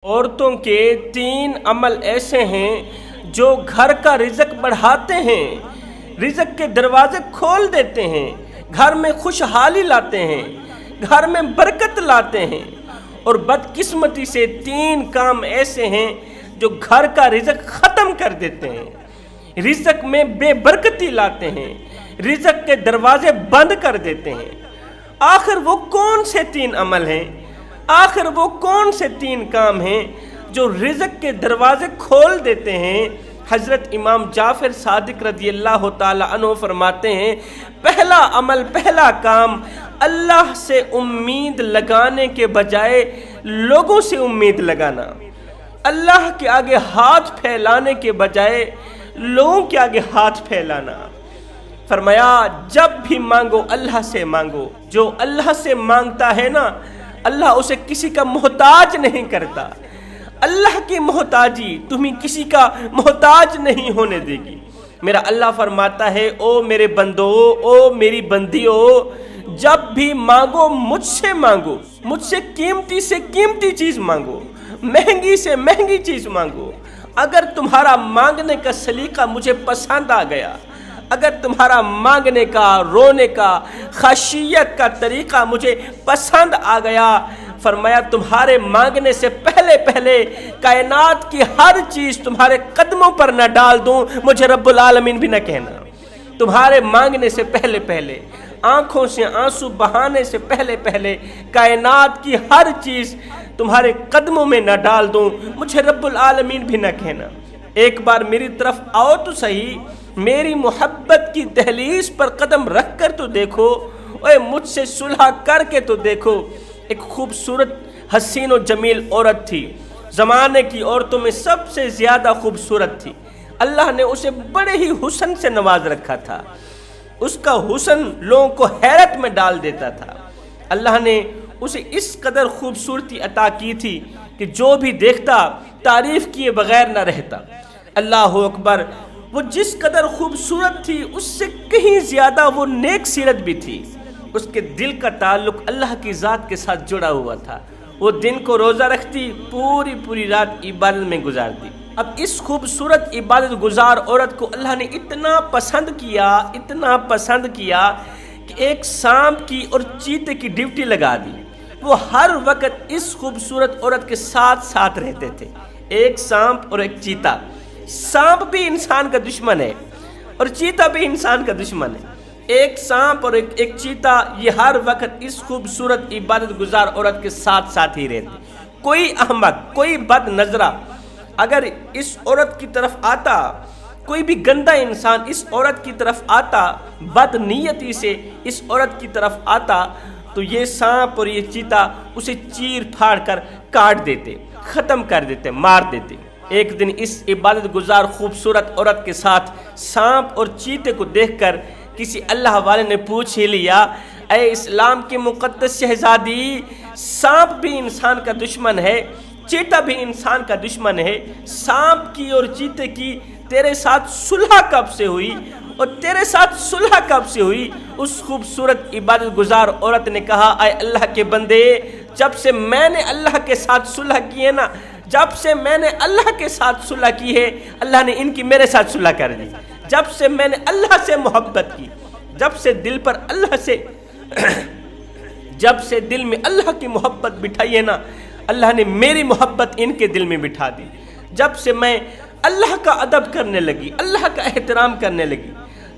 عورتوں کے 3 عمل ایسے ہیں جو گھر کا رزق بڑھاتے ہیں، رزق کے دروازے کھول دیتے ہیں، گھر میں خوشحالی لاتے ہیں، گھر میں برکت لاتے ہیں۔ اور بدقسمتی سے 3 کام ایسے ہیں جو گھر کا رزق ختم کر دیتے ہیں، رزق میں بے برکتی لاتے ہیں، رزق کے دروازے بند کر دیتے ہیں۔ آخر وہ کون سے 3 عمل ہیں؟ آخر وہ کون سے 3 کام ہیں جو رزق کے دروازے کھول دیتے ہیں؟ حضرت امام جعفر صادق رضی اللہ تعالی عنہ فرماتے ہیں، پہلا عمل، پہلا کام، اللہ سے امید لگانے کے بجائے لوگوں سے امید لگانا، اللہ کے آگے ہاتھ پھیلانے کے بجائے لوگوں کے آگے ہاتھ پھیلانا۔ فرمایا جب بھی مانگو اللہ سے مانگو، جو اللہ سے مانگتا ہے نا، اللہ اسے کسی کا محتاج نہیں کرتا۔ اللہ کی محتاجی تمہیں کسی کا محتاج نہیں ہونے دے گی۔ میرا اللہ فرماتا ہے، او میرے بندو، او میری بندیو، جب بھی مانگو مجھ سے مانگو، مجھ سے قیمتی چیز مانگو، مہنگی سے مہنگی چیز مانگو۔ اگر تمہارا مانگنے کا سلیقہ مجھے پسند آ گیا، اگر تمہارا مانگنے کا، رونے کا، خشیت کا طریقہ مجھے پسند آ گیا، فرمایا تمہارے مانگنے سے پہلے کائنات کی ہر چیز تمہارے قدموں پر نہ ڈال دوں، مجھے رب العالمین بھی نہ کہنا۔ تمہارے مانگنے سے پہلے آنکھوں سے آنسو بہانے سے پہلے کائنات کی ہر چیز تمہارے قدموں میں نہ ڈال دوں، مجھے رب العالمین بھی نہ کہنا۔ ایک بار میری طرف آؤ تو صحیح، میری محبت کی دہلیز پر قدم رکھ کر تو دیکھو، اوے مجھ سے صلح کر کے تو دیکھو۔ ایک خوبصورت حسین و جمیل عورت تھی، زمانے کی عورتوں میں سب سے زیادہ خوبصورت تھی۔ اللہ نے اسے بڑے ہی حسن سے نواز رکھا تھا، اس کا حسن لوگوں کو حیرت میں ڈال دیتا تھا۔ اللہ نے اسے اس قدر خوبصورتی عطا کی تھی کہ جو بھی دیکھتا تعریف کیے بغیر نہ رہتا۔ اللہ اکبر، وہ جس قدر خوبصورت تھی اس سے کہیں زیادہ وہ نیک سیرت بھی تھی۔ اس کے دل کا تعلق اللہ کی ذات کے ساتھ جڑا ہوا تھا۔ وہ دن کو روزہ رکھتی، پوری رات عبادت میں گزارتی۔ اب اس خوبصورت عبادت گزار عورت کو اللہ نے اتنا پسند کیا کہ ایک سانپ کی اور چیتے کی ڈیوٹی لگا دی۔ وہ ہر وقت اس خوبصورت عورت کے ساتھ رہتے تھے، ایک سانپ اور ایک چیتا۔ سانپ بھی انسان کا دشمن ہے اور چیتا بھی انسان کا دشمن ہے۔ ایک سانپ اور ایک چیتا یہ ہر وقت اس خوبصورت عبادت گزار عورت کے ساتھ ہی رہتے۔ کوئی احمق، کوئی بد نظرہ اگر اس عورت کی طرف آتا، کوئی بھی گندا انسان اس عورت کی طرف آتا، بد نیتی سے اس عورت کی طرف آتا، تو یہ سانپ اور یہ چیتا اسے چیر پھاڑ کر کاٹ دیتے، ختم کر دیتے، مار دیتے۔ ایک دن اس عبادت گزار خوبصورت عورت کے ساتھ سانپ اور چیتے کو دیکھ کر کسی اللہ والے نے پوچھ ہی لیا، اے اسلام کی مقدس شہزادی، سانپ بھی انسان کا دشمن ہے، چیتا بھی انسان کا دشمن ہے، سانپ کی اور چیتے کی تیرے ساتھ صلح کب سے ہوئی؟ اور تیرے ساتھ صلح کب سے ہوئی؟ اس خوبصورت عبادت گزار عورت نے کہا، اے اللہ کے بندے، جب سے میں نے اللہ کے ساتھ صلح کی ہے نا، جب سے میں نے اللہ کے ساتھ صلح کی ہے، اللہ نے ان کی میرے ساتھ صلح کر دی۔ جب سے میں نے اللہ سے محبت کی، جب سے دل پر اللہ سے جب سے دل میں اللہ کی محبت بٹھائی ہے نا، اللہ نے میری محبت ان کے دل میں بٹھا دی۔ جب سے میں اللہ کا ادب کرنے لگی، اللہ کا احترام کرنے لگی،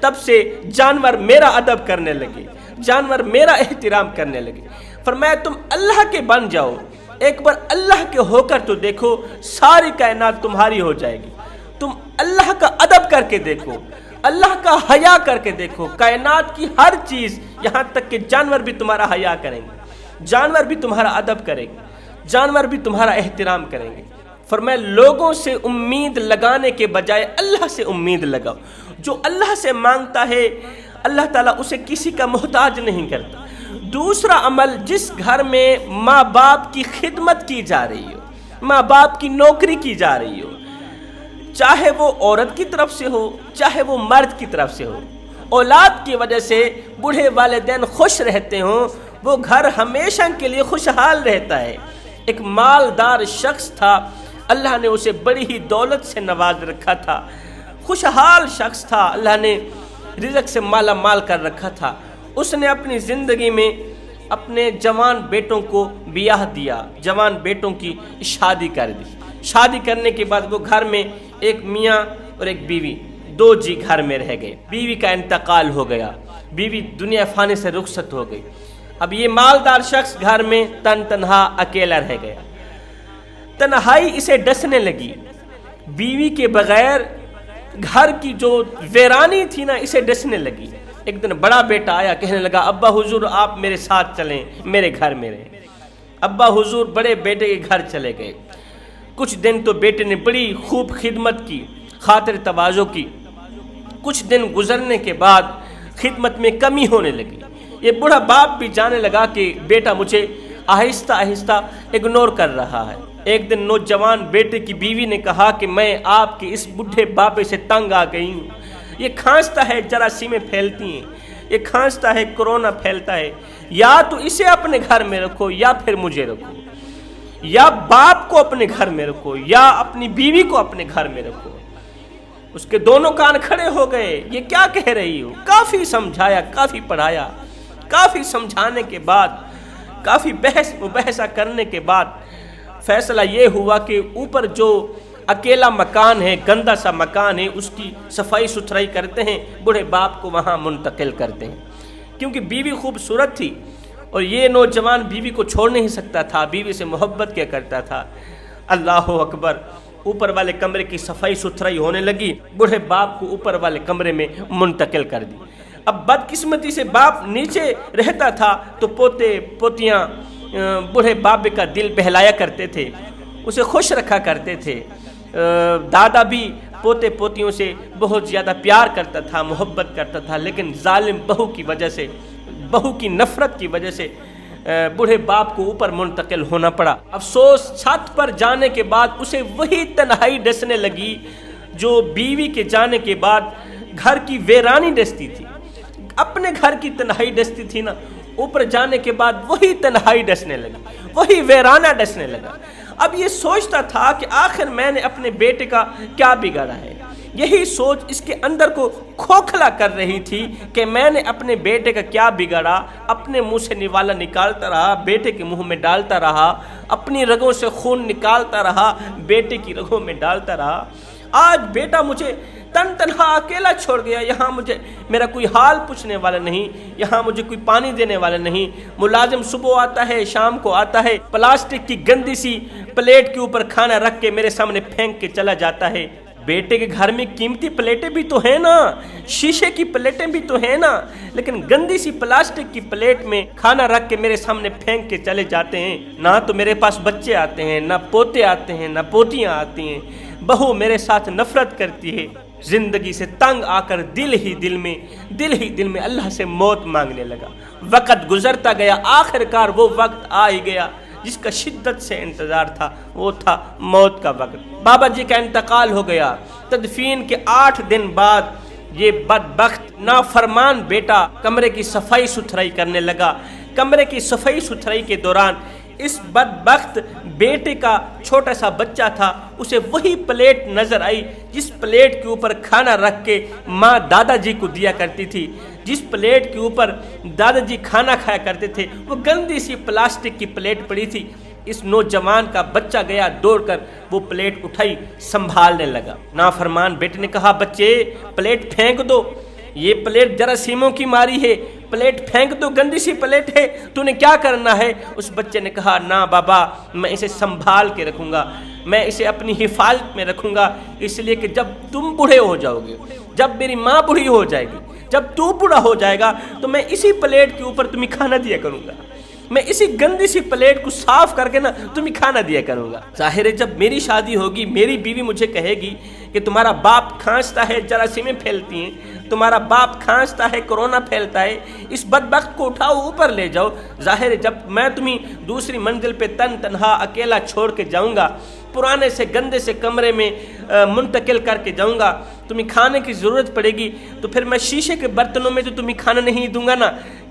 تب سے جانور میرا ادب کرنے لگے، جانور میرا احترام کرنے لگے۔ فرمایا تم اللہ کے بن جاؤ، ایک بار اللہ کے ہو کر تو دیکھو، ساری کائنات تمہاری ہو جائے گی۔ تم اللہ کا ادب کر کے دیکھو، اللہ کا حیا کر کے دیکھو، کائنات کی ہر چیز، یہاں تک کہ جانور بھی تمہارا حیا کریں گے، جانور بھی تمہارا ادب کریں گے، جانور بھی تمہارا احترام کریں گے۔ فرمایا لوگوں سے امید لگانے کے بجائے اللہ سے امید لگاؤ۔ جو اللہ سے مانگتا ہے اللہ تعالیٰ اسے کسی کا محتاج نہیں کرتا۔ دوسرا عمل، جس گھر میں ماں باپ کی خدمت کی جا رہی ہو، ماں باپ کی نوکری کی جا رہی ہو، چاہے وہ عورت کی طرف سے ہو، چاہے وہ مرد کی طرف سے ہو، اولاد کی وجہ سے بوڑھے والدین خوش رہتے ہوں، وہ گھر ہمیشہ کے لیے خوشحال رہتا ہے۔ ایک مالدار شخص تھا، اللہ نے اسے بڑی ہی دولت سے نواز رکھا تھا، خوشحال شخص تھا، اللہ نے رزق سے مالا مال کر رکھا تھا۔ اس نے اپنی زندگی میں اپنے جوان بیٹوں کو بیاہ دیا، جوان بیٹوں کی شادی کر دی۔ شادی کرنے کے بعد وہ گھر میں ایک میاں اور ایک بیوی، دو جی گھر میں رہ گئے۔ بیوی کا انتقال ہو گیا، بیوی دنیا فانی سے رخصت ہو گئی۔ اب یہ مالدار شخص گھر میں تنہا اکیلا رہ گیا۔ تنہائی اسے ڈسنے لگی، بیوی کے بغیر گھر کی جو ویرانی تھی نا اسے ڈسنے لگی۔ ایک دن بڑا بیٹا آیا، کہنے لگا ابا حضور آپ میرے ساتھ چلیں، میرے گھر میں رہیں۔ ابا حضور بڑے بیٹے کے گھر چلے گئے۔ کچھ دن تو بیٹے نے بڑی خوب خدمت کی، خاطر تواضع کی۔ کچھ دن گزرنے کے بعد خدمت میں کمی ہونے لگی۔ یہ بڑا باپ بھی جانے لگا کہ بیٹا مجھے آہستہ آہستہ اگنور کر رہا ہے۔ ایک دن نوجوان بیٹے کی بیوی نے کہا کہ میں آپ کے اس بڈھے بابے سے تنگ آ گئی ہوں، یہ کھانستا ہے، جراثیمیں پھیلتی ہیں، یہ کھانستا ہے، کورونا پھیلتا ہے، یا تو اسے اپنے گھر میں رکھو یا پھر مجھے رکھو، یا باپ کو اپنے گھر میں رکھو یا اپنی بیوی کو اپنے گھر میں رکھو۔ اس کے دونوں کان کھڑے ہو گئے، یہ کیا کہہ رہی ہو؟ کافی سمجھایا، کافی پڑھایا، کافی سمجھانے کے بعد، کافی بحث مباحثہ کرنے کے بعد فیصلہ یہ ہوا کہ اوپر جو اکیلا مکان ہے، گندا سا مکان ہے، اس کی صفائی ستھرائی کرتے ہیں، بوڑھے باپ کو وہاں منتقل کرتے ہیں، کیونکہ بیوی خوبصورت تھی اور یہ نوجوان بیوی کو چھوڑ نہیں سکتا تھا، بیوی سے محبت کیا کرتا تھا۔ اللہ اکبر، اوپر والے کمرے کی صفائی ستھرائی ہونے لگی، بوڑھے باپ کو اوپر والے کمرے میں منتقل کر دی۔ اب بدقسمتی سے باپ نیچے رہتا تھا تو پوتے پوتیاں بوڑھے بابے کا دل بہلایا کرتے تھے، اسے خوش رکھا کرتے تھے۔ دادا بھی پوتے پوتیوں سے بہت زیادہ پیار کرتا تھا، محبت کرتا تھا، لیکن ظالم بہو کی وجہ سے، بہو کی نفرت کی وجہ سے بوڑھے باپ کو اوپر منتقل ہونا پڑا۔ افسوس، چھت پر جانے کے بعد اسے وہی تنہائی ڈسنے لگی جو بیوی کے جانے کے بعد گھر کی ویرانی ڈستی تھی۔ اپنے گھر کی تنہائی ڈستی تھی نا، اوپر جانے کے بعد وہی تنہائی ڈسنے لگی، وہی ویرانہ ڈسنے لگا۔ اب یہ سوچتا تھا کہ آخر میں نے اپنے بیٹے کا کیا بگاڑا ہے۔ یہی سوچ اس کے اندر کو کھوکھلا کر رہی تھی کہ میں نے اپنے بیٹے کا کیا بگاڑا۔ اپنے منہ سے نوالا نکالتا رہا، بیٹے کے منہ میں ڈالتا رہا، اپنی رگوں سے خون نکالتا رہا، بیٹے کی رگوں میں ڈالتا رہا۔ آج بیٹا مجھے تنہا اکیلا چھوڑ گیا، یہاں مجھے میرا کوئی حال پوچھنے والا نہیں، یہاں مجھے کوئی پانی دینے والا نہیں۔ ملازم صبح آتا ہے، شام کو آتا ہے، پلاسٹک کی گندی سی پلیٹ کے اوپر کھانا رکھ کے میرے سامنے پھینک کے چلا جاتا ہے۔ بیٹے کے گھر میں قیمتی پلیٹیں بھی تو ہیں نا، شیشے کی پلیٹیں بھی تو ہیں نا، لیکن گندی سی پلاسٹک کی پلیٹ میں کھانا رکھ کے میرے سامنے پھینک کے چلے جاتے ہیں۔ نہ تو میرے پاس بچے آتے ہیں، نہ پوتے آتے ہیں، نہ پوتیاں آتی ہیں۔ بہو میرے ساتھ نفرت کرتی ہے۔ زندگی سے تنگ آ کر دل ہی دل میں اللہ سے موت مانگنے لگا۔ وقت گزرتا گیا، آخرکار وہ وقت آ ہی گیا جس کا شدت سے انتظار تھا، وہ تھا موت کا وقت۔ بابا جی کا انتقال ہو گیا۔ تدفین کے 8 دن بعد یہ بدبخت نافرمان بیٹا کمرے کی صفائی ستھرائی کرنے لگا۔ کمرے کی صفائی ستھرائی کے دوران اس بدبخت بیٹے کا چھوٹا سا بچہ تھا، اسے وہی پلیٹ نظر آئی جس پلیٹ کے اوپر کھانا رکھ کے ماں دادا جی کو دیا کرتی تھی۔ جس پلیٹ کے اوپر دادا جی کھانا کھایا کرتے تھے وہ گندی سی پلاسٹک کی پلیٹ پڑی تھی۔ اس نوجوان کا بچہ گیا دوڑ کر وہ پلیٹ اٹھائی، سنبھالنے لگا۔ نافرمان بیٹے نے کہا بچے پلیٹ پھینک دو، یہ پلیٹ جراثیموں کی ماری ہے، پلیٹ پھینک دو، گندی سی پلیٹ ہے، تو نے کیا کرنا ہے؟ اس بچے نے کہا نہ بابا، میں اسے سنبھال کے رکھوں گا، میں اسے اپنی حفاظت میں رکھوں گا، اس لیے کہ جب تم بوڑھے ہو جاؤ گے، جب میری ماں بوڑھی ہو جائے گی، جب تو بوڑھا ہو جائے گا تو میں اسی پلیٹ کے اوپر تمہیں کھانا دیا کروں گا، میں اسی گندی سی پلیٹ کو صاف کر کے نا تمہیں کھانا دیا کروں گا۔ ظاہر ہے جب میری شادی ہوگی، میری بیوی مجھے کہے گی کہ تمہارا باپ کھانستا ہے، جراثیمیں پھیلتی ہیں، تمہارا باپ کھانستا ہے، کورونا پھیلتا ہے، اس بدبخت کو اٹھاؤ اوپر لے جاؤ۔ ظاہر ہے جب میں تمہیں دوسری منزل پہ تنہا اکیلا چھوڑ کے جاؤں گا، پرانے سے گندے سے کمرے میں منتقل کر کے جاؤں گا، تمہیں کھانے کی ضرورت پڑے گی، تو پھر میں شیشے کے برتنوں میں تو تمہیں کھانا نہیں دوں گا نا،